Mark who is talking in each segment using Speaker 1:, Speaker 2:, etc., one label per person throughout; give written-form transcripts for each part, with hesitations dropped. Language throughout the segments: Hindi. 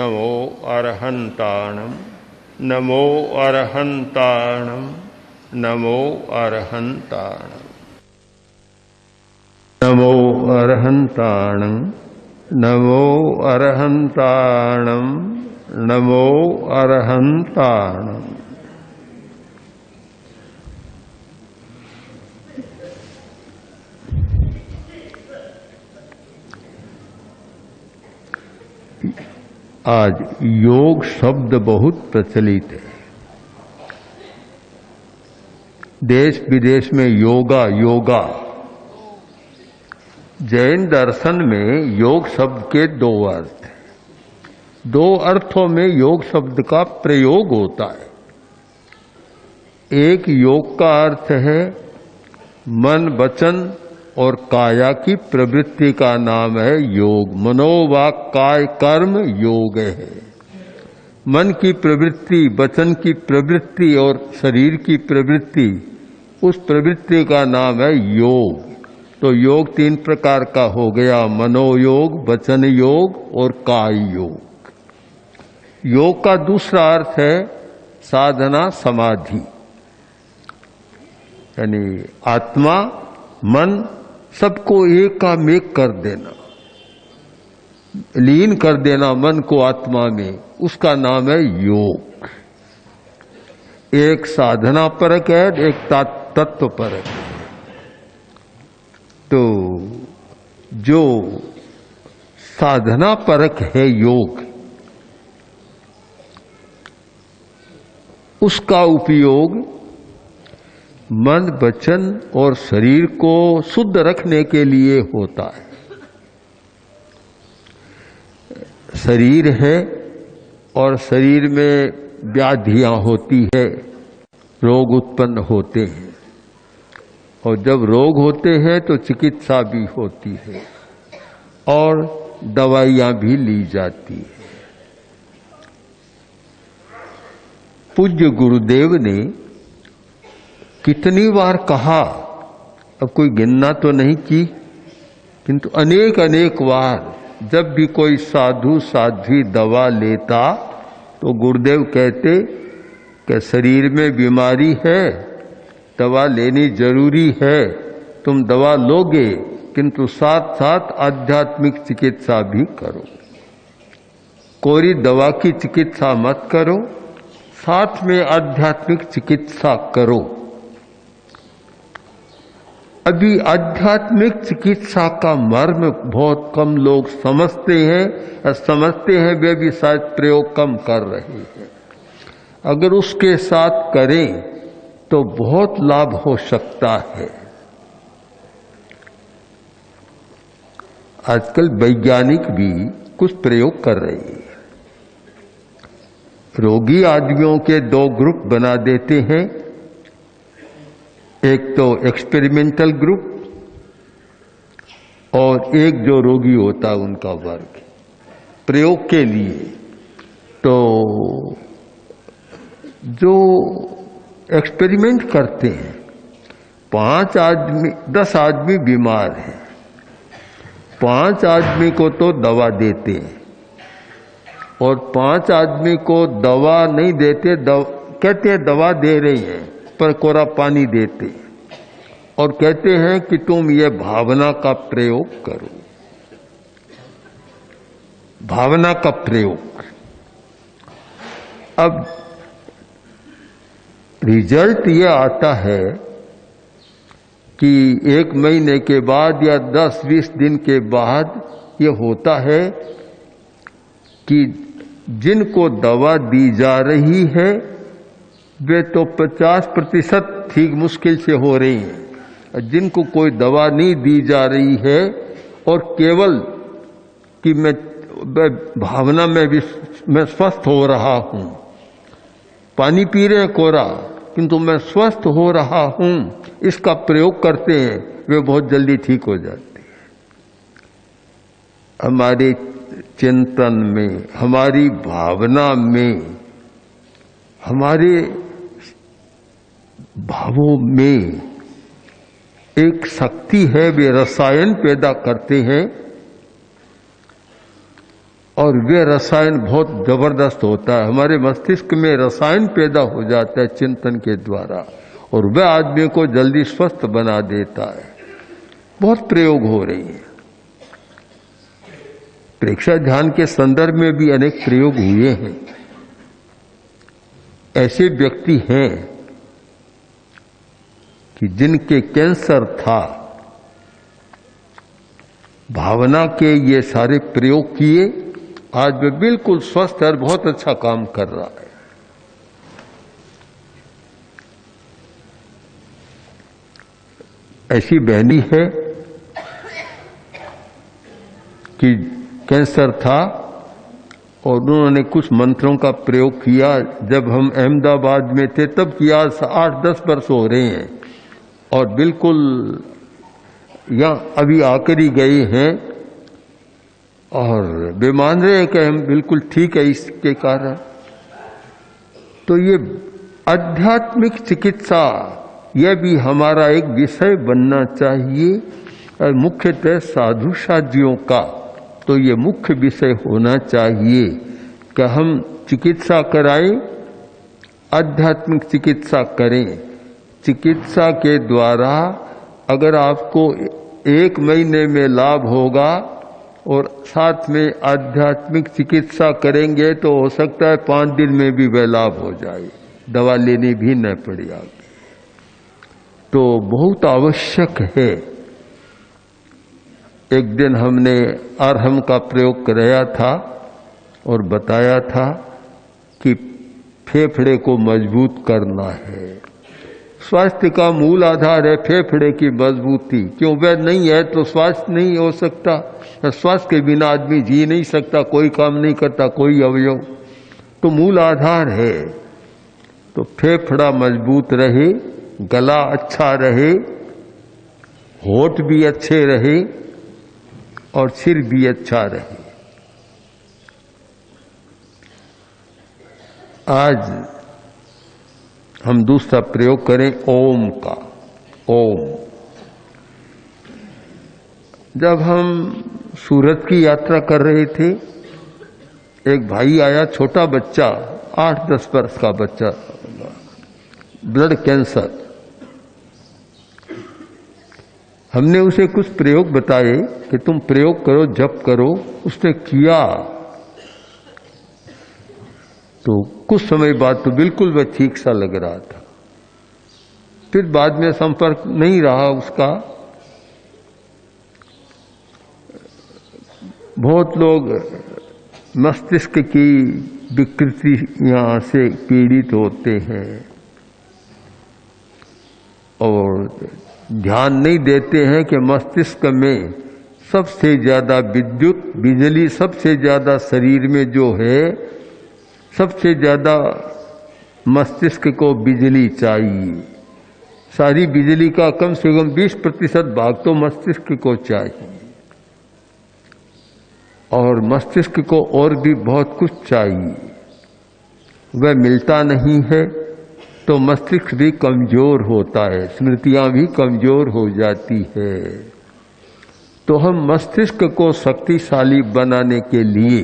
Speaker 1: नमो अरहन्ताणं नमो अरहन्ताणं नमो अरहन्ताणं नमो अरहन्ताणं नमो अरहन्ताणं नमो अरहन्ताणं। आज योग शब्द बहुत प्रचलित है। देश विदेश में योगा योगा। जैन दर्शन में योग शब्द के दो अर्थ हैं। दो अर्थों में योग शब्द का प्रयोग होता है। एक योग का अर्थ है मन वचन और काया की प्रवृत्ति का नाम है योग। मनोवाक काय कर्म योग है। मन की प्रवृत्ति, वचन की प्रवृत्ति और शरीर की प्रवृत्ति, उस प्रवृत्ति का नाम है योग। तो योग तीन प्रकार का हो गया, मनोयोग, वचन योग और काय योग। योग का दूसरा अर्थ है साधना समाधि, यानी आत्मा मन सबको एकामेक कर देना, लीन कर देना मन को आत्मा में, उसका नाम है योग। एक साधना परक है, एक तत्व परक है। तो जो साधना परक है योग, उसका उपयोग मन वचन और शरीर को शुद्ध रखने के लिए होता है। शरीर है और शरीर में व्याधियां होती है, रोग उत्पन्न होते हैं, और जब रोग होते हैं तो चिकित्सा भी होती है और दवाइयां भी ली जाती है। पूज्य गुरुदेव ने कितनी बार कहा, अब कोई गिनना तो नहीं की, किंतु अनेक अनेक बार जब भी कोई साधु साध्वी दवा लेता तो गुरुदेव कहते कि शरीर में बीमारी है, दवा लेनी जरूरी है, तुम दवा लोगे, किंतु साथ साथ आध्यात्मिक चिकित्सा भी करो। कोई दवा की चिकित्सा मत करो, साथ में आध्यात्मिक चिकित्सा करो। अभी आध्यात्मिक चिकित्सा का मर्म बहुत कम लोग समझते हैं, और समझते हैं वे भी शायद प्रयोग कम कर रहे हैं। अगर उसके साथ करें तो बहुत लाभ हो सकता है। आजकल वैज्ञानिक भी कुछ प्रयोग कर रहे हैं। रोगी आदमियों के दो ग्रुप बना देते हैं, एक तो एक्सपेरिमेंटल ग्रुप और एक जो रोगी होता है उनका वर्ग प्रयोग के लिए। तो जो एक्सपेरिमेंट करते हैं, 10 आदमी बीमार हैं, 5 आदमी को तो दवा देते हैं और 5 आदमी को दवा नहीं देते, कहते हैं दवा दे रही हैं पर कोरा पानी देते और कहते हैं कि तुम ये भावना का प्रयोग करो। भावना का प्रयोग। अब रिजल्ट ये आता है कि 1 महीने के बाद या 10-20 दिन के बाद ये होता है कि जिनको दवा दी जा रही है वे तो 50% ठीक मुश्किल से हो रही हैं। जिनको कोई दवा नहीं दी जा रही है और केवल कि मैं भावना में भी मैं स्वस्थ हो रहा हूं, पानी पी रहे हैं कोरा, किंतु मैं स्वस्थ हो रहा हूं, इसका प्रयोग करते हैं, वे बहुत जल्दी ठीक हो जाते हैं। हमारे चिंतन में, हमारी भावना में, हमारे भावों में एक शक्ति है, वे रसायन पैदा करते हैं और वे रसायन बहुत जबरदस्त होता है, हमारे मस्तिष्क में रसायन पैदा हो जाता है चिंतन के द्वारा, और वह आदमी को जल्दी स्वस्थ बना देता है। बहुत प्रयोग हो रही है। प्रेक्षा ध्यान के संदर्भ में भी अनेक प्रयोग हुए हैं। ऐसे व्यक्ति हैं कि जिनके कैंसर था, भावना के ये सारे प्रयोग किए, आज वे बिल्कुल स्वस्थ और बहुत अच्छा काम कर रहा है। ऐसी बहनी है कि कैंसर था और उन्होंने कुछ मंत्रों का प्रयोग किया। जब हम अहमदाबाद में थे तब किया, 8-10 वर्ष हो रहे हैं, और बिल्कुल यहाँ अभी आकर ही गए हैं और वे मान रहे हैं कि हम बिल्कुल ठीक है इसके कारण। तो ये आध्यात्मिक चिकित्सा, यह भी हमारा एक विषय बनना चाहिए, और मुख्यतः साधु साधियों का तो ये मुख्य विषय होना चाहिए कि हम चिकित्सा कराएं, आध्यात्मिक चिकित्सा करें। चिकित्सा के द्वारा अगर आपको 1 महीने में लाभ होगा और साथ में आध्यात्मिक चिकित्सा करेंगे तो हो सकता है 5 दिन में भी वह लाभ हो जाए, दवा लेनी भी न पड़े आगे। तो बहुत आवश्यक है। एक दिन हमने अरहम का प्रयोग कराया था और बताया था कि फेफड़े को मजबूत करना है। स्वास्थ्य का मूल आधार है फेफड़े की मजबूती। क्यों? वह नहीं है तो स्वास्थ्य नहीं हो सकता। स्वास्थ्य के बिना आदमी जी नहीं सकता, कोई काम नहीं करता, कोई अवयव। तो मूल आधार है। तो फेफड़ा मजबूत रहे, गला अच्छा रहे, होठ भी अच्छे रहे और सिर भी अच्छा रहे। आज हम दूसरा प्रयोग करें ओम का। ओम। जब हम सूरत की यात्रा कर रहे थे, एक भाई आया, छोटा बच्चा, 8-10 वर्ष का बच्चा, ब्लड कैंसर। हमने उसे कुछ प्रयोग बताए कि तुम प्रयोग करो, जप करो। उसने किया तो कुछ समय बाद तो बिल्कुल वह ठीक सा लग रहा था। फिर बाद में संपर्क नहीं रहा उसका। बहुत लोग मस्तिष्क की विकृतियां से पीड़ित होते हैं और ध्यान नहीं देते हैं कि मस्तिष्क में सबसे ज्यादा विद्युत, बिजली सबसे ज्यादा शरीर में जो है, सबसे ज्यादा मस्तिष्क को बिजली चाहिए। सारी बिजली का कम से कम 20% भाग तो मस्तिष्क को चाहिए, और मस्तिष्क को और भी बहुत कुछ चाहिए। वह मिलता नहीं है तो मस्तिष्क भी कमजोर होता है, स्मृतियां भी कमजोर हो जाती है। तो हम मस्तिष्क को शक्तिशाली बनाने के लिए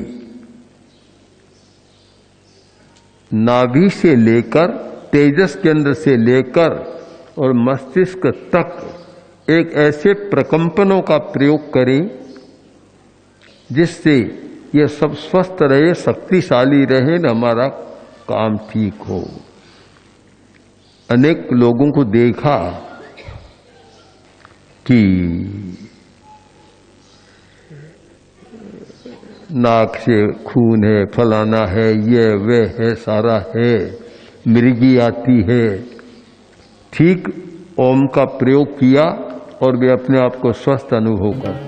Speaker 1: नाभि से लेकर, तेजस केंद्र से लेकर और मस्तिष्क तक एक ऐसे प्रकंपनों का प्रयोग करें जिससे ये सब स्वस्थ रहे, शक्तिशाली रहे, न हमारा काम ठीक हो। अनेक लोगों को देखा कि नाक से खून है, फलाना है, ये वे है, सारा है, मिर्गी आती है। ठीक ओम का प्रयोग किया और वे अपने आप को स्वस्थ अनुभव करते।